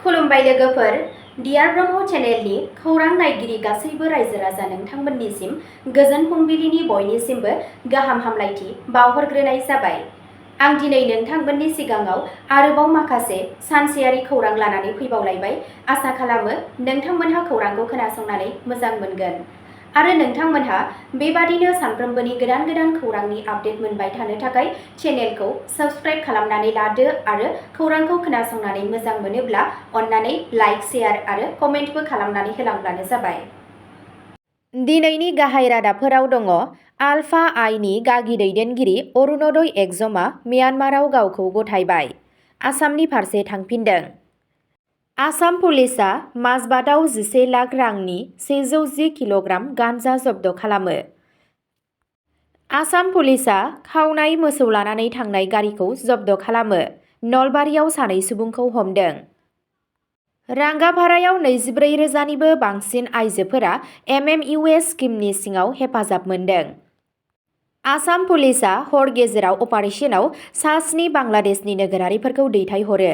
खुलुमबाय लोगोफोर, डियार ब्रह्म चेनेलनि खौरां नायगिरि गासैबो रायजो राजा नोंथांमोननिसिम गोजोन फुंबिलिनि बयनिसिमबो गाहाम हामलायथि बावहरग्रोनाय जाबाय। आं दिनै नोंथांमोननि सिगाङाव आरोबाव माखासे सानसेयारि खौरां लानानै फैबावलायबाय। आसा खालामो नोंथांमोनहा खौरांखौ खोनासंनानै मोजां मोनगोन आरो नोंथांमोनहा बेबादिनो सानफ्रोमबोनि गोदान गोदान खौरांनि आपडेट मोनबाय थानो थाखाय चेनेलखौ साबस्क्राइब खालामनानै लादो आरो खौरांखौ खोनासंनानै मोजां मोनोब्ला अन्नानै लाइक, शेयार आरो कमेन्टबो खालामनानै होलांब्लानो जाबाय। दिनैनि गाहाय रादाबफोराव दङ आलफा आइनि गागि दैदेनगिरि अरुणोदय एगजमआ म्यानमाराव गावखौ गथायबाय। आसामनि फारसे थांफिनदों। आसाम पुलिसआ माजबाटआव 11 लाख रांनि 110 किल'ग्राम गान्जा जब्द खालामो। आसाम पुलिसआ खावनाय मोसौ लानानै थांनाय गारिखौ जब्द खालामो। नलबारियाव सानै सुबुंखौ हमदों। रांगाभारायाव 24,000निबो बांसिन आइजोफोरा MMUS स्किमनि सिङाव हेफाजाब मोन्दों। आसाम पुलिसआ हर गेजेराव अपारेशनाव सा-7 बांलादेशनि नोगोरारिफोरखौ दैथायहरो।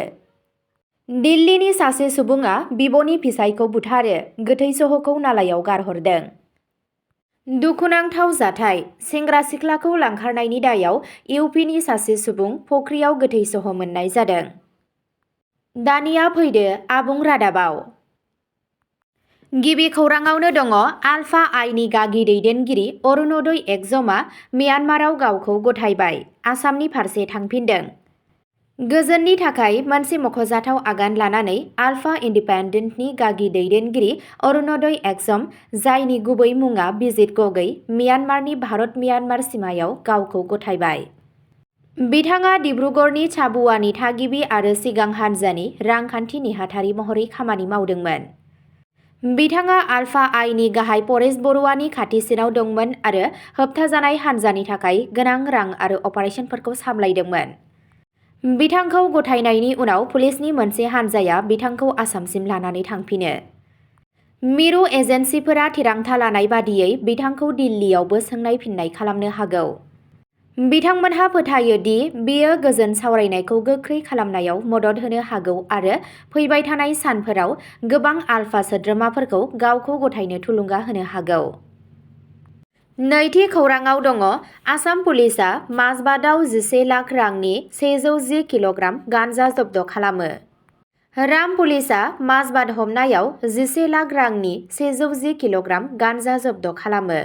दिल्लीनि सासे सुबुङा बिब'नि फिसायखौ बुथारो, गोथै सह'खौ नालायाव गारहरदों। दुखुनांथाव जाथाय, सेंग्रा-सिख्लाखौ लांखारनायनि दायाव इउपिनि सासे सुबुं फख्रियाव गोथै सह' मोननाय जादों। दानिया फैदो आबुं रादाबाव। गिबि खौराङावनो दङ आलफा आइनि गागि दैदेनगिरि अरुणोदय एगजमआ म्यानमाराव गावखौ गथायबाय। आसामनि फारसे थांफिनदों। गोजोननि थाखाय मोनसे मख'जाथाव आगान लानानै आलफा इन्डिपेन्डेन्टनि गागि दैदेनगिरि अरुणोदय एगजम, जायनि गुबै मुङा बिजित गगৈ, म्यानमारनि भारत-म्यानमार सिमायाव गावखौ गथायबाय। बिथाङा डिब्रुगड़नि चाबुवानि थागिबि आरो सिगां हान्जानि रांखान्थि नेहाथारि महरै खामानि मावदोंमोन। बिथाङा आलफा आइनि गाहाय परेश बरुवानि खाथिसिनाव दंमोन आरो होबथाजानाय हान्जानि थाखाय गोनां रां आरो अपारेशनफोरखौ सामलायदोंमोन। बिथांखौ गथायनायनि उनाव पुलिसनि मोनसे हान्जाया बिथांखौ आसामसिम लानानै थांफिनो। मिरु एजेन्सिफोरा थिरांथा लानाय बादियै बिथांखौ दिल्लीयावबो सोंनाय फिननाय खालामनो हागौ। बिथांमोनहा फोथायो दि बेयो गोजोन सावरायनायखौ गोख्रै खालामनायाव मदद होनो हागौ आरो फैबाय थानाय सानफोराव गोबां आलफा सोद्रोमाफोरखौ गावखौ गथायनो थुलुंगा होनो हागौ। नैथि खौराङाव दङ आसाम पुलिसआ माजबाटआव 11 लाख रांनि 110 किल'ग्राम गान्जा जब्द खालामो। राम पुलिसआ माजबाट हमनायाव 11 लाख रांनि 110 किल'ग्राम गान्जा जब्द खालामो।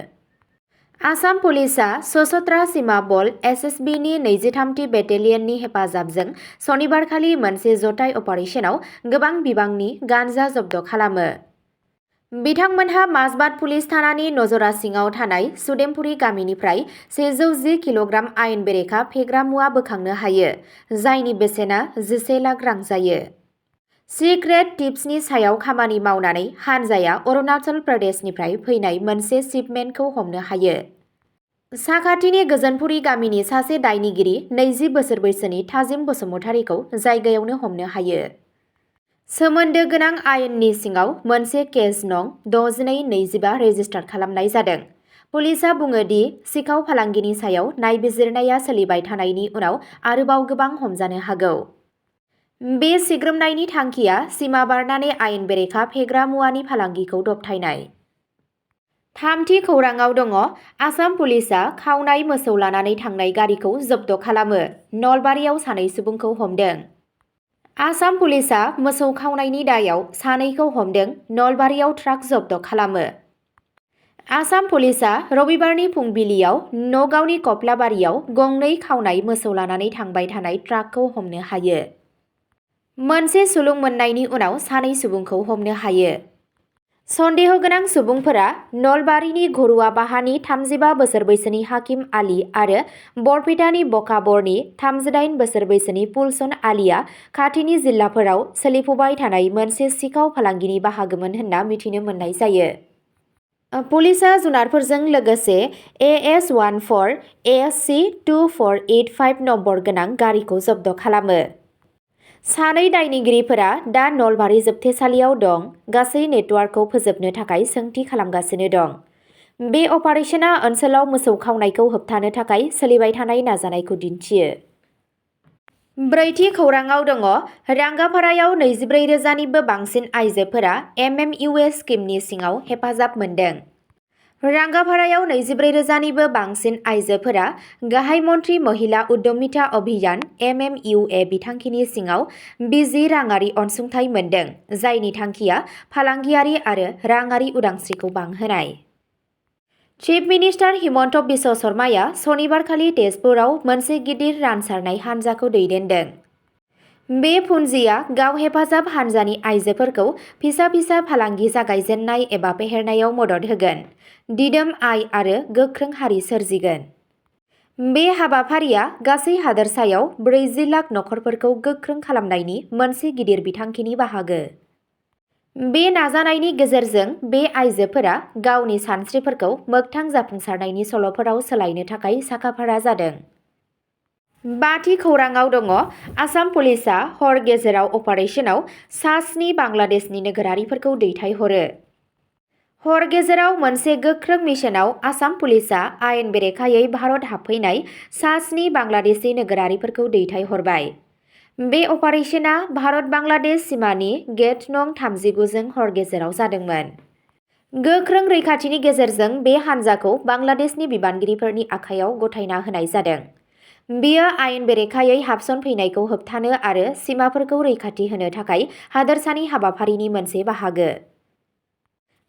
आसाम पुलिसआ सशस्त्र सीमा बल SSBनि 23थि बेटेलियननि हेफाजाबजों सनिबारखालि मोनसे जथाय अपारेशनाव गोबां बिबांनि गान्जा जब्द खालामो। बिथांमोनहा माजबाट पुलिस थानानि नजरा सिङाव थानाय सुदेमपुरी गामिनिफ्राय 110 किल'ग्राम आयेन बेरेखा फेग्रा मुवा बोखांनो हायो, जायनि बेसेना 11 लाख रां जायो। सिक्रेट टिप्सनि सायाव खामानि मावनानै हानजाया अरुणाचल प्रदेशनिफ्राय फैनाय मोनसे शिपमेन्टखौ हमनो हायो। साखाथिनि गोजोनपुरी गामिनि सासे दायनिगिरि 20 बोसोर बैसोनि थाजिम बसुमतारीखौ जायगायावनो हमनो हायो। सोमोन्दो गोनां आयेननि सिङाव मोनसे केस नं. 6225 रेजिस्टार खालामनाय जादों। पुलिसआ बुङो दि सिखाव फालांगिनि सायाव नायबिजिरनाया सोलिबाय थानायनि उनाव आरोबाव गोबां हमजानो हागौ। बे सिग्रोमनायनि थांखिया सिमा बारनानै आयेन बेरेखा फेग्रा मुवानि फालांगिखौ दबथायनाय। थामथि खौराङाव दङ आसाम पुलिसआ खावनाय मोसौ लानानै थांनाय गारिखौ जब्द खालामो। नलबारियाव सानै सुबुंखौ हमदों। आसाम पुलिसआ मोसौ खावनायनि दायाव सानैखौ हमदों। नलबारियाव ट्राक जब्द खालामो। आसाम पुलिसआ रबिबारनि फुंबिलियाव नगावनि कप्लाबारियाव गंनै खावनाय मोसौ लानानै थांबाय थानाय ट्राकखौ हमनो हायो। मोनसे सुलुं मोननायनि उनाव सानै सुबुंखौ हमनो हायो। सन्देह गोनां सुबुंफोरा नलबारिनि घरुवाबाहानि 35 बोसोर बैसोनि हाकिम आली आरो बरपेटानि बकाबरनि 38 बोसोर बैसोनि पुलसन आलीआ खाथिनि जिल्लाफोराव सोलिफुबाय थानाय मोनसे सिखाव फालांगिनि बाहागोमोन होनना मिथिनो मोननाय जायो। पुलिसआ जुनारफोरजों लोगोसे AS14 ASC 2485 नम्बर गोनां गारिखौ जब्द खालामो। सानै दायनिगिरिफोरा दा नलबारि जोबथेसालियाव दं। गासै नेटवार्कखौ फोजोबनो थाखाय सोंथि खालामगासिनो दं। बे अपारेशना ओनसोलाव मोसौ खावनायखौ होबथानो थाखाय सोलिबाय थानाय नाजानायखौ दिन्थियो। ब्रैथि खौराङाव दङ रांगापारायाव 24,000निबो बांसिन आइजोफोरा MMUA स्किमनि सिङाव हेफाजाब मोन्दों। रांगापारायाव 24,000निबो बांसिन आइजोफोरा गाहाय मन्त्रि महिला उद्यमिता अभियान MMUA बिथांखिनि सिङाव बिजि राङारि अनसुंथाइ मोन्दों, जायनि थांखिया फालांगियारि आरो राङारि उदांस्रिखौ बांहोनाय। चिफ मिनिस्टार हिमन्त बिश्व शर्माया सनिबारखालि तेजपुराव मोनसे गिदिर रानसारनाय हान्जाखौ दैदेनदों। बे फुन्जिया गाव हेफाजाब हान्जानि आइजोफोरखौ फिसा फालांगि जागायजेननाय एबा फेहेरनायाव मदद होगोन, दिदोम आय आरो गोख्रों हारि सोरजिगोन। बे हाबाफारिया गासै हादोरसायाव 40 लाख नखरफोरखौ गोख्रों खालामनायनि मोनसे गिदिर बिथांखिनि बाहागो। बे नाजानायनि गेजेरजों बे आइजोफोरा गावनि सानस्रिफोरखौ मोगथां जाफुंसारनायनि सल'फोराव सोलायनो थाखाय साखाफारा जादों। बाथि खौराङाव दङ आसाम पुलिसआ हर गेजेराव अपारेशनाव सा-7 बांलादेशनि नोगोरारिफोरखौ दैथायहरो। हर गेजेराव मोनसे गोख्रों मिशनाव आसाम पुलिसआ आयेन बेरेखायै भारत हाबफैनाय सा-7 बांलादेशी नोगोरारिफोरखौ दैथायहरबाय। बे अपारेशना भारत-बांलादेश सिमानि गेट नं 39 जों हर गेजेराव जादोंमोन। गोख्रों रैखाथिनि गेजेरजों बे हान्जाखौ बांलादेशनि बिबानगिरिफोरनि आखायाव गथायना होनाय जादों। बेयो आयेन बेरेखायै हाबसनफैनायखौ होबथानो आरो सिमाफोरखौ रैखाथि होनो थाखाय हादोरसानि हाबाफारिनि मोनसे बाहागो।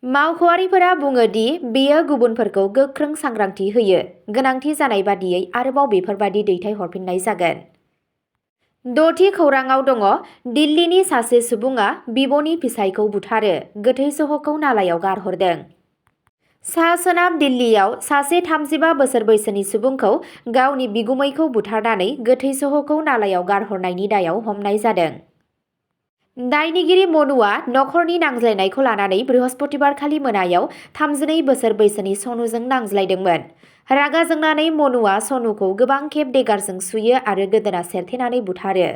मावख'आरिफोरा बुङो दि बेयो गुबुनफोरखौ गोख्रों सांग्रांथि होयो, गोनांथि जानाय बादियै आरोबाव बेफोरबादि दैथायहरफिननाय जागोन। द'थि खौराङाव दङ दिल्लीनि सासे सुबुङा बिब'नि फिसायखौ बुथारो, गोथै सह'खौ नालायाव गारहरदों। सा-सोनाब दिल्लीयाव सासे 35 बोसोर बैसोनि सुबुंखौ गावनि बिगुमैखौ बुथारनानै गोथै सह'खौ नालायाव गारहरनायनि दायाव हमनाय जादों। दायनिगिरि मनुआ नखरनि नांज्लायनायखौ लानानै बृहस्पतिबारखालि मोनायाव 32 बोसोर बैसोनि सनुजों नांज्लायदोंमोन। रागा जोंनानै मनुआ सनुखौ गोबां खेब देगारजों सुयो आरो गोदोना सेरथेनानै बुथारो।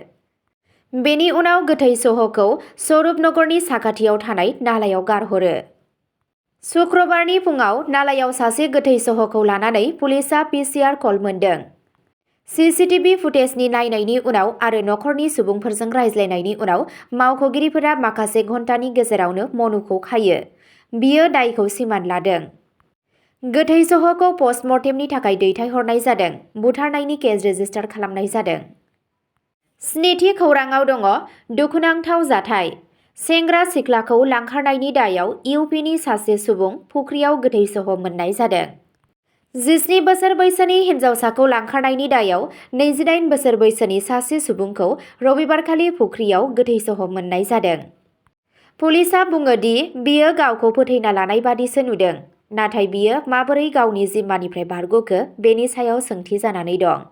बेनि उनाव गोथै सह'खौ स्वरुपनगरनि साखाथियाव थानाय नालायाव गारहरो। शुक्रबारनि फुङाव नालायाव सासे गोथै सह'खौ लानानै पुलिसआ PCR कल मोन्दों। CCTV फुटेजनि नायनायनि उनाव आरो नखरनि सुबुंफोरजों रायज्लायनायनि उनाव मावख'गिरिफोरा माखासे घन्टानि गेजेरावनो मनुखौ खायो। बियो दायखौ सिमान लादों। गोथै सह'खौ पस्टमर्टेमनि थाखाय दैथायहरनाय जादों। बुथारनायनि केस रेजिस्टार खालामनाय जादों। स्निथि खौराङाव दङ दुखुनांथाव जाथाय। सेंग्रा सिख्लाखौ लांखारनायनि दायाव इउपिनि सासे सुबुं फुख्रियाव गोथै सह' मोननाय जादों। 17 बोसोर बैसोनि हिन्जावसाखौ लांखारनायनि दायाव 28 बोसोर बैसोनि सासे सुबुंखौ रबिबारखालि फुख्रियाव गोथै सह' मोननाय जादों। पुलिसआ बुङो दि बियो गावखौ फोथैना लानाय बादिसो नुदों, नाथाय बियो माबोरै गावनि जिम्मानिफ्राय बारग'खो बेनि सायाव सोंथि जानानै दं।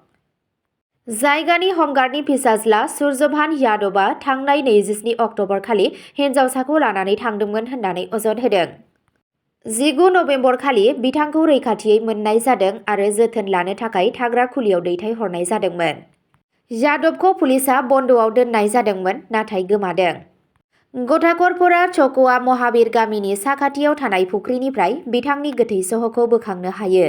जायगानि हमगार्डनि फिसाज्ला सुर्यभान यादवआ थांनाय 27 अक्ट'बरखालि हिन्जावसाखौ लानानै थांदोंमोन होननानै अजद होदों। 19 नबेम्बरखालि बिथांखौ रैखाथियै मोननाय जादों आरो जोथोन लानो थाखाय थाग्रा खुलियाव दैथायहरनाय जादोंमोन। यादवखौ पुलिसआ बन्द'आव दोननाय जादोंमोन, नाथाय गोमादों। गथाखरफोरा चक'आ महाबीर गामिनि साखाथियाव थानाय फुख्रिनिफ्राय बिथांनि गोथै सह'खौ बोखांनो हायो।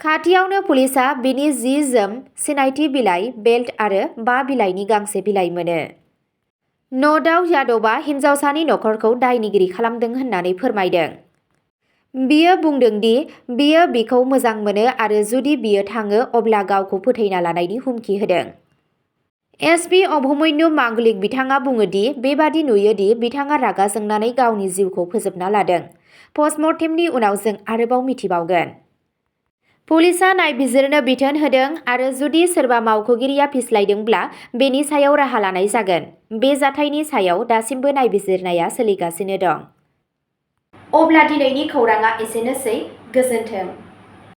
खाथियावनो पुलिसआ बिनि जि-जोम, सिनायथि बिलाइ, बेल्ट आरो 5 बिलाइनि गांसे बिलाइ मोनो। न'टआव यादवआ हिन्जावसानि नखरखौ दायनिगिरि खालामदों होननानै फोरमायदों। बियो बुंदों दि बियो बिखौ मोजां मोनो आरो जुदि बियो थाङो अब्ला गावखौ फोथैना लानायनि हुमखि होदों। एसपि अभिमन्यु मांगलिक बिथाङा बुङो दि बेबादि नुयो दि बिथाङा रागा जोंनानै गावनि जिउखौ फोजोबना लादों। पस्टमर्टेमनि उनाव जों आरोबाव मिथिबावगोन। पुलिसआ नायबिजिरनो बिथोन होदों आरो जुदि सोरबा मावख'गिरिया फिस्लायदोंब्ला बेनि सायाव राहा लानाय जागोन। बे जाथायनि सायाव दासिमबो नायबिजिरनाया सोलिगासिनो दं। अब्ला दिनैनि खौराङा एसेनोसै। गोजोन्थों।